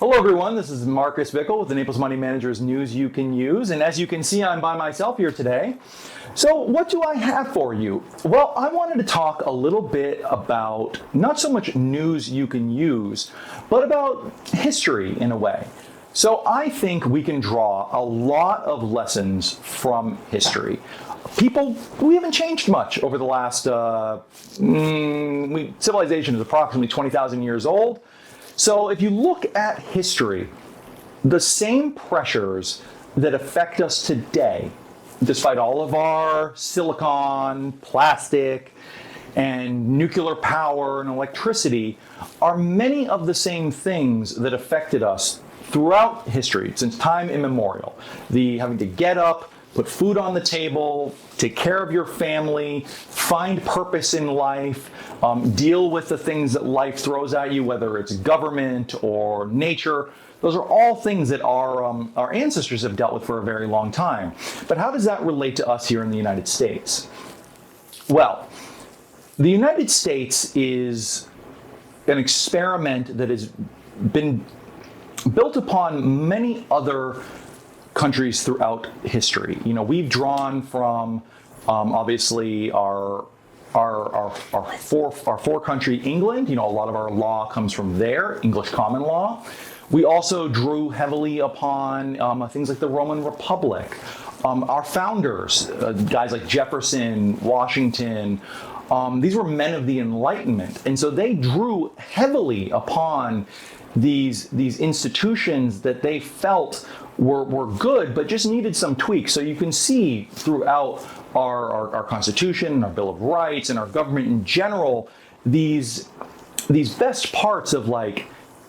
Hello everyone, this is Marcus Bickle with the Naples Money Managers News You Can Use, and as you can see, I'm by myself here today. So what do I have for you? Well, I wanted to talk a little bit about not so much news you can use, but about history in a way. So I think we can draw a lot of lessons from history. We haven't changed much over the last, civilization is approximately 20,000 years old. So if you look at history, the same pressures that affect us today, despite all of our silicon, plastic, and nuclear power and electricity, are many of the same things that affected us throughout history, since time immemorial. The having to get up, put food on the table, take care of your family, find purpose in life, deal with the things that life throws at you, whether it's government or nature. Those are all things that our ancestors have dealt with for a very long time. But how does that relate to us here in the United States? Well, the United States is an experiment that has been built upon many other countries throughout history. You know, we've drawn from obviously our four country England. You know, a lot of our law comes from there, English common law. We also drew heavily upon things like the Roman Republic. Our founders, guys like Jefferson, Washington, these were men of the Enlightenment, and so they drew heavily upon these institutions that they felt were good, but just needed some tweaks. So you can see throughout our Constitution, our Bill of Rights, and our government in general, these best parts of like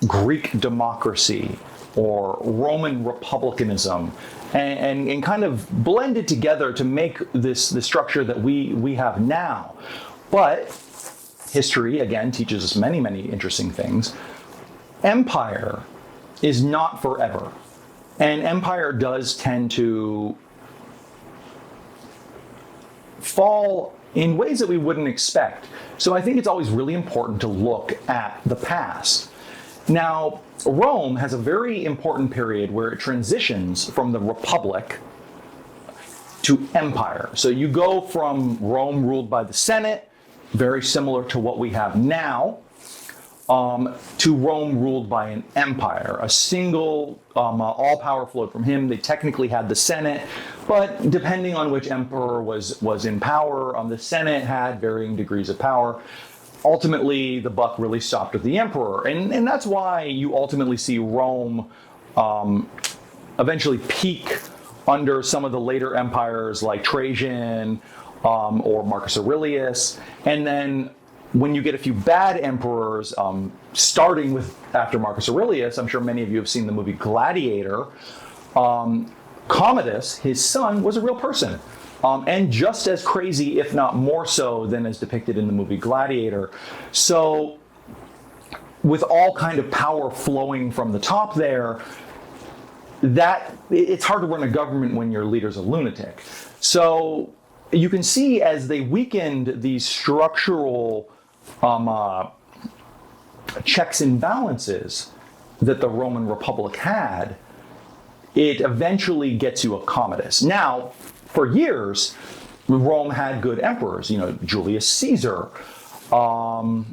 Greek democracy or Roman republicanism, and kind of blended together to make the structure that we have now. But history, again, teaches us many, many interesting things. Empire is not forever. And empire does tend to fall in ways that we wouldn't expect. So I think it's always really important to look at the past. Now, Rome has a very important period where it transitions from the Republic to empire. So you go from Rome ruled by the Senate, very similar to what we have now, to Rome ruled by an empire. A single, all power flowed from him. They technically had the Senate, but depending on which emperor was in power, the Senate had varying degrees of power. Ultimately, the buck really stopped with the emperor, and that's why you ultimately see Rome eventually peak under some of the later empires like Trajan or Marcus Aurelius, and then when you get a few bad emperors, starting with after Marcus Aurelius, I'm sure many of you have seen the movie Gladiator. Commodus, his son, was a real person, and just as crazy, if not more so, than as depicted in the movie Gladiator. So, with all kind of power flowing from the top there, it's hard to run a government when your leader's a lunatic. So you can see as they weakened these structural checks and balances that the Roman Republic had, it eventually gets you a Commodus. Now, for years, Rome had good emperors, you know, Julius Caesar, who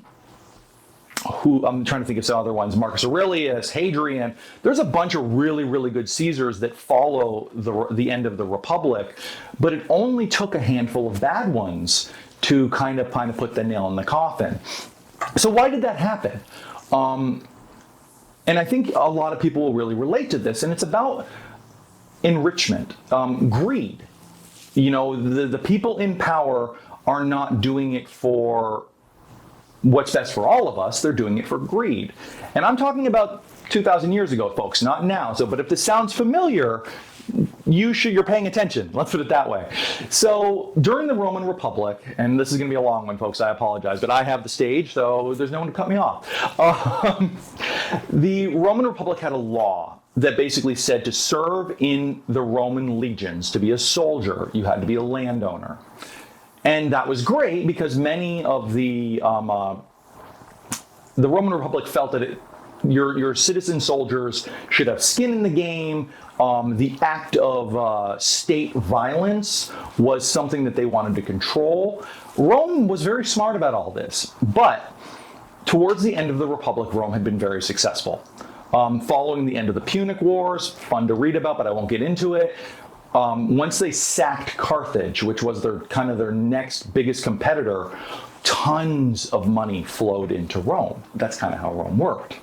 I'm trying to think of some other ones, Marcus Aurelius, Hadrian. There's a bunch of really, really good Caesars that follow the end of the Republic, but it only took a handful of bad ones to kind of put the nail in the coffin. So why did that happen? And I think a lot of people will really relate to this, and it's about enrichment, greed. You know, the people in power are not doing it for what's best for all of us, they're doing it for greed. And I'm talking about 2,000 years ago, folks, not now. So, but if this sounds familiar, you're paying attention. Let's put it that way. So during the Roman Republic, and this is going to be a long one, folks, I apologize, but I have the stage, so there's no one to cut me off. The Roman Republic had a law that basically said to serve in the Roman legions, to be a soldier, you had to be a landowner. And that was great because many of the Roman Republic felt that your citizen soldiers should have skin in the game. The act of state violence was something that they wanted to control. Rome was very smart about all this, but towards the end of the Republic, Rome had been very successful. Following the end of the Punic Wars, fun to read about, but I won't get into it. Once they sacked Carthage, which was their next biggest competitor, tons of money flowed into Rome. That's kind of how Rome worked.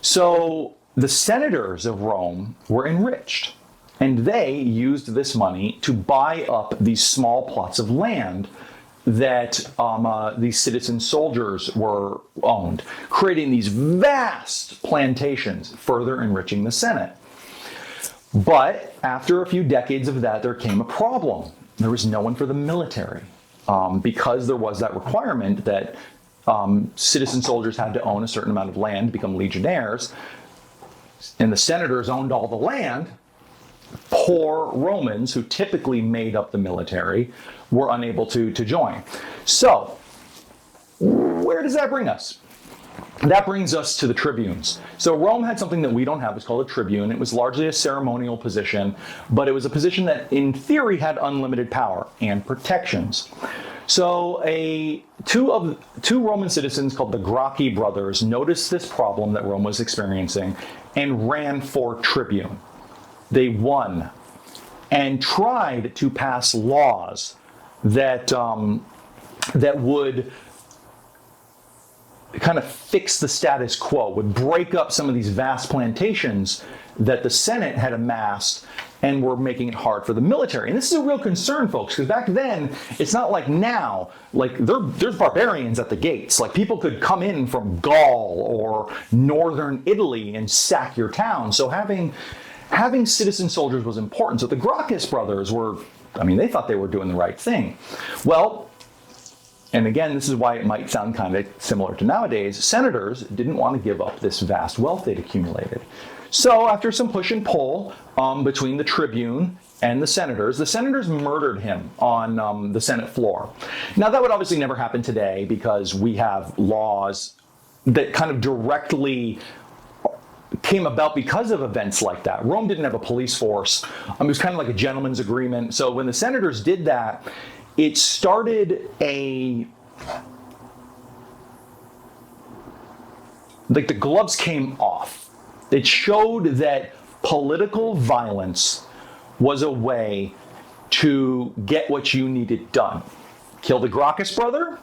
So the senators of Rome were enriched, and they used this money to buy up these small plots of land that these citizen soldiers were owned, creating these vast plantations, further enriching the Senate. But after a few decades of that, there came a problem. There was no one for the military, because there was that requirement that citizen soldiers had to own a certain amount of land to become legionnaires, and the senators owned all the land. Poor Romans, who typically made up the military, were unable to join. So, where does that bring us? That brings us to the tribunes. So Rome had something that we don't have. It's called a tribune. It was largely a ceremonial position, but it was a position that in theory had unlimited power and protections. So two Roman citizens called the Gracchi brothers noticed this problem that Rome was experiencing and ran for tribune. They won and tried to pass laws that would kind of fix the status quo, would break up some of these vast plantations that the Senate had amassed and were making it hard for the military. And this is a real concern, folks, because back then, it's not like now, like there's barbarians at the gates. Like people could come in from Gaul or northern Italy and sack your town. So having citizen soldiers was important. So the Gracchus brothers they thought they were doing the right thing. Well, and again, this is why it might sound kind of similar to nowadays, senators didn't want to give up this vast wealth they'd accumulated. So after some push and pull between the tribune and the senators murdered him on the Senate floor. Now that would obviously never happen today because we have laws that kind of directly came about because of events like that. Rome didn't have a police force. It was kind of like a gentleman's agreement. So when the senators did that, it started the gloves came off. It showed that political violence was a way to get what you needed done. Kill the Gracchus brother,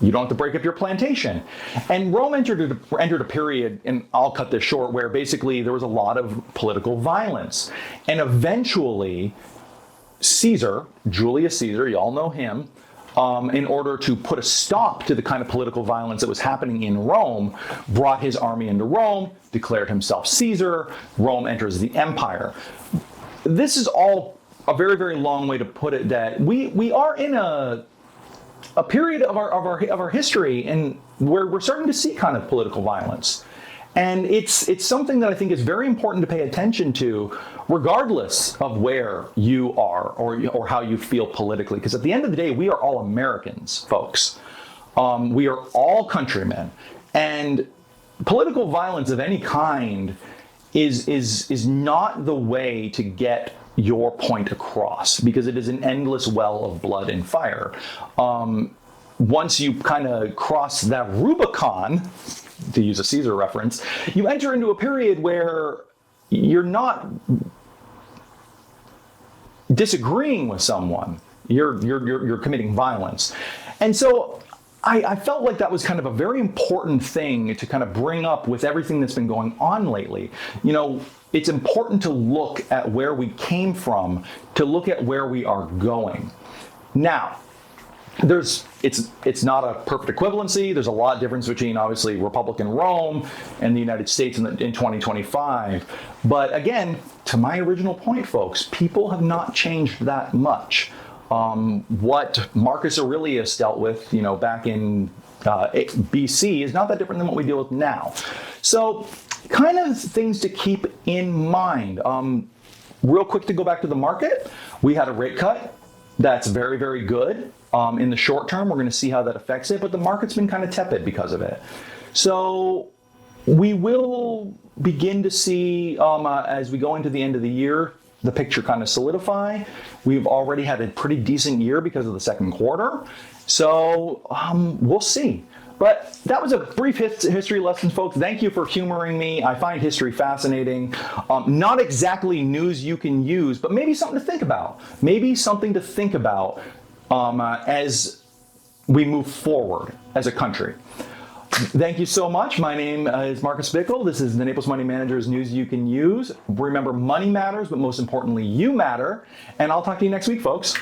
you don't have to break up your plantation. And Rome entered a period, and I'll cut this short, where basically there was a lot of political violence. And eventually, Julius Caesar, you all know him, in order to put a stop to the kind of political violence that was happening in Rome, brought his army into Rome, declared himself Caesar. Rome enters the empire. This is all a very, very long way to put it that we are in a period of our history and where we're starting to see kind of political violence. And it's something that I think is very important to pay attention to, regardless of where you are or how you feel politically. Because at the end of the day, we are all Americans, folks. We are all countrymen. And political violence of any kind is not the way to get your point across, because it is an endless well of blood and fire. Once you kind of cross that Rubicon, to use a Caesar reference, you enter into a period where you're not disagreeing with someone, you're committing violence. And so I felt like that was kind of a very important thing to kind of bring up with everything that's been going on lately. You know, it's important to look at where we came from, to look at where we are going. Now, it's not a perfect equivalency. There's a lot of difference between, obviously, Republican Rome and the United States in 2025. But again, to my original point, folks, people have not changed that much. What Marcus Aurelius dealt with, back in BC is not that different than what we deal with now. So kind of things to keep in mind. Real quick, to go back to the market, we had a rate cut. That's very, very good. In the short term, we're going to see how that affects it, but the market's been kind of tepid because of it. So we will begin to see, as we go into the end of the year, the picture kind of solidify. We've already had a pretty decent year because of the second quarter. So we'll see. But that was a brief history lesson, folks. Thank you for humoring me. I find history fascinating. Not exactly news you can use, but maybe something to think about. Maybe something to think about as we move forward as a country. Thank you so much. My name is Marcus Bickle. This is the Naples Money Manager's News You Can Use. Remember, money matters, but most importantly, you matter. And I'll talk to you next week, folks.